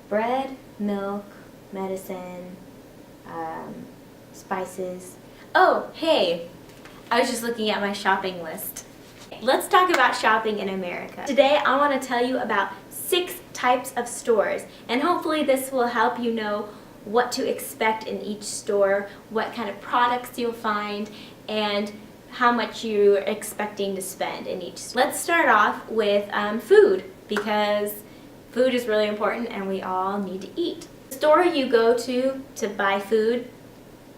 bread, milk, medicine, spices. Oh, hey, I was just looking at my shopping list. Let's talk about shopping in America. Today I want to tell you about 6 types of stores, and hopefully this will help you know what to expect in each store, what kind of products you'll find, and how much you're expecting to spend in each store. Let's start off with food, because food is really important and we all need to eat. The store you go to buy food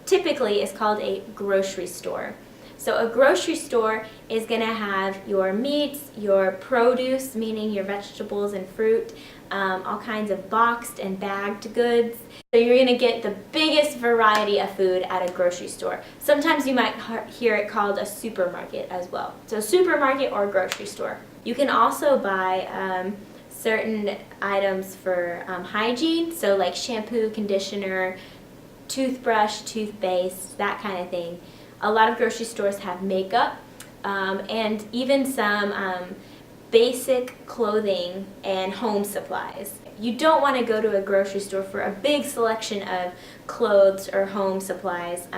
typically is called a grocery store. So a grocery store is going to have your meats, your produce, meaning your vegetables and fruit, all kinds of boxed and bagged goods. So you're going to get the biggest variety of food at a grocery store. Sometimes you might hear it called a supermarket as well. So supermarket or grocery store. You can also buy certain items for hygiene, so like shampoo, conditioner, toothbrush, toothpaste, that kind of thing. A lot of grocery stores have makeup and even some basic clothing and home supplies. You don't want to go to a grocery store for a big selection of clothes or home supplies.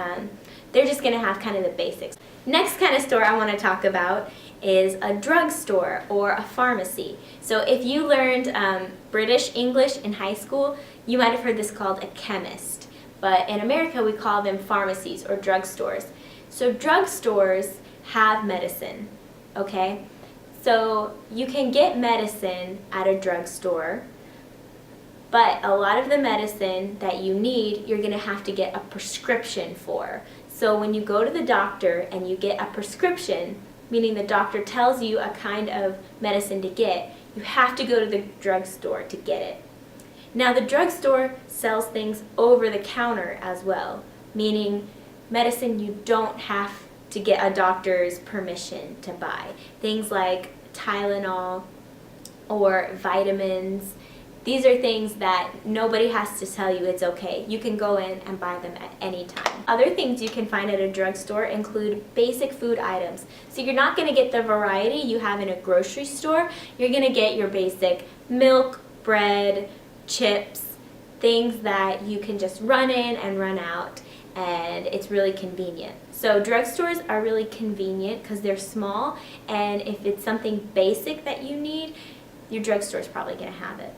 They're just going to have kind of the basics. Next kind of store I want to talk about is a drugstore or a pharmacy. So if you learned British English in high school, you might have heard this called a chemist. But in America we call them pharmacies or drugstores. So drugstores have medicine, okay? So you can get medicine at a drugstore, but a lot of the medicine that you need, you're going to have to get a prescription for. So when you go to the doctor and you get a prescription, meaning the doctor tells you a kind of medicine to get, you have to go to the drugstore to get it. Now the drugstore sells things over the counter as well, meaning medicine you don't have to get a doctor's permission to buy. Things like Tylenol or vitamins. These are things that nobody has to tell you it's okay. You can go in and buy them at any time. Other things you can find at a drugstore include basic food items. So you're not going to get the variety you have in a grocery store. You're going to get your basic milk, bread, chips, things that you can just run in and run out, and it's really convenient. So drugstores are really convenient because they're small, and if it's something basic that you need, your drugstore is probably going to have it.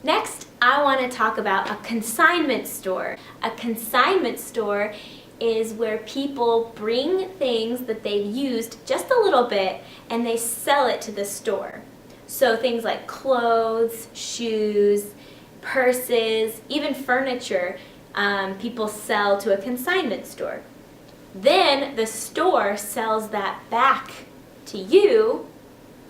Next, I want to talk about a consignment store. A consignment store is where people bring things that they've used just a little bit and they sell it to the store. So things like clothes, shoes, purses, even furniture, people sell to a consignment store. Then the store sells that back to you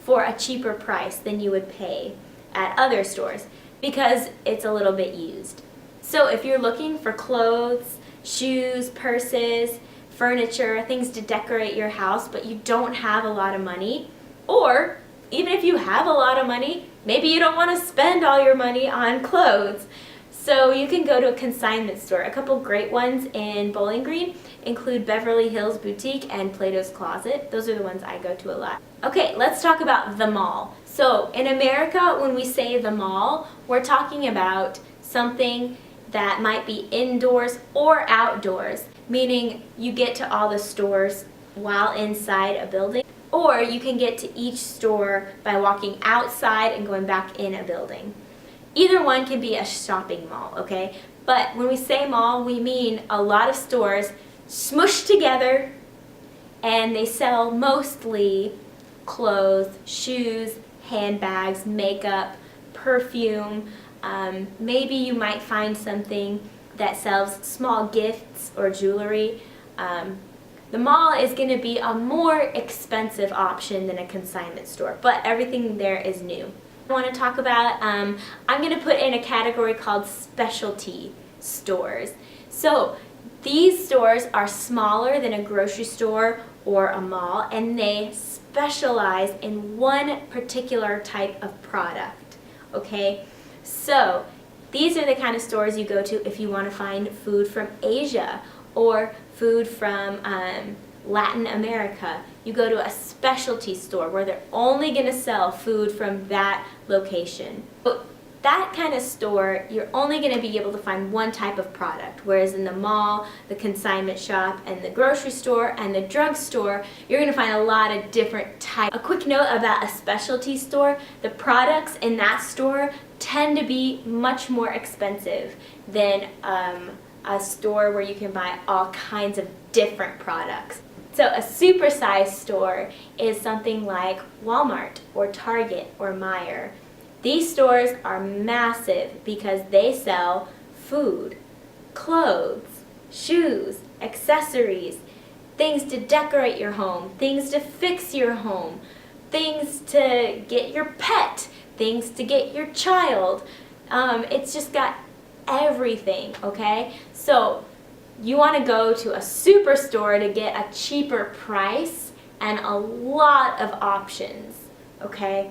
for a cheaper price than you would pay at other stores because it's a little bit used. So if you're looking for clothes, shoes, purses, furniture, things to decorate your house, but you don't have a lot of money, or even if you have a lot of money, maybe you don't want to spend all your money on clothes. So you can go to a consignment store. A couple great ones in Bowling Green include Beverly Hills Boutique and Plato's Closet. Those are the ones I go to a lot. Okay, let's talk about the mall. So in America, when we say the mall, we're talking about something that might be indoors or outdoors, meaning you get to all the stores while inside a building, or you can get to each store by walking outside and going back in a building. Either one can be a shopping mall, okay? But when we say mall, we mean a lot of stores smushed together, and they sell mostly clothes, shoes, handbags, makeup, perfume. Maybe you might find something that sells small gifts or jewelry. The mall is going to be a more expensive option than a consignment store, but everything there is new. I want to talk about, I'm going to put in a category called specialty stores. So these stores are smaller than a grocery store or a mall, and they specialize in one particular type of product, okay? So these are the kind of stores you go to if you want to find food from Asia or food from Latin America. You go to a specialty store where they're only going to sell food from that location. But that kind of store, you're only going to be able to find one type of product, whereas in the mall, the consignment shop, and the grocery store, and the drugstore, you're going to find a lot of different types. A quick note about a specialty store: the products in that store tend to be much more expensive than a store where you can buy all kinds of different products. So a supersized store is something like Walmart or Target or Meijer. These stores are massive because they sell food, clothes, shoes, accessories, things to decorate your home, things to fix your home, things to get your pet, things to get your child. It's just got everything, okay? So you want to go to a superstore to get a cheaper price and a lot of options, okay?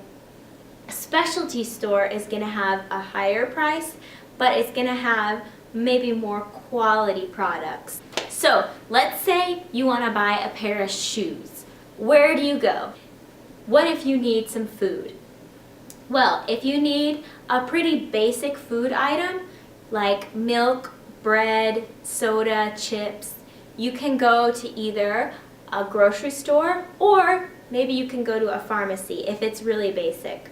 A specialty store is going to have a higher price, but it's going to have maybe more quality products. So let's say you want to buy a pair of shoes. Where do you go? What if you need some food? Well, if you need a pretty basic food item like milk, bread, soda, chips, you can go to either a grocery store or maybe you can go to a pharmacy if it's really basic.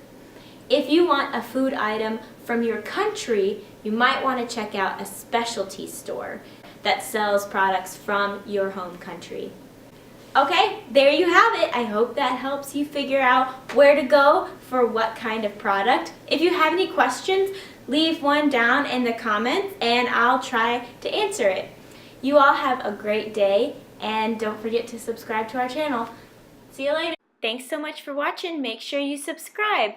If you want a food item from your country, you might want to check out a specialty store that sells products from your home country. Okay, there you have it. I hope that helps you figure out where to go for what kind of product. If you have any questions, leave one down in the comments and I'll try to answer it. You all have a great day and don't forget to subscribe to our channel. See you later. Thanks so much for watching. Make sure you subscribe.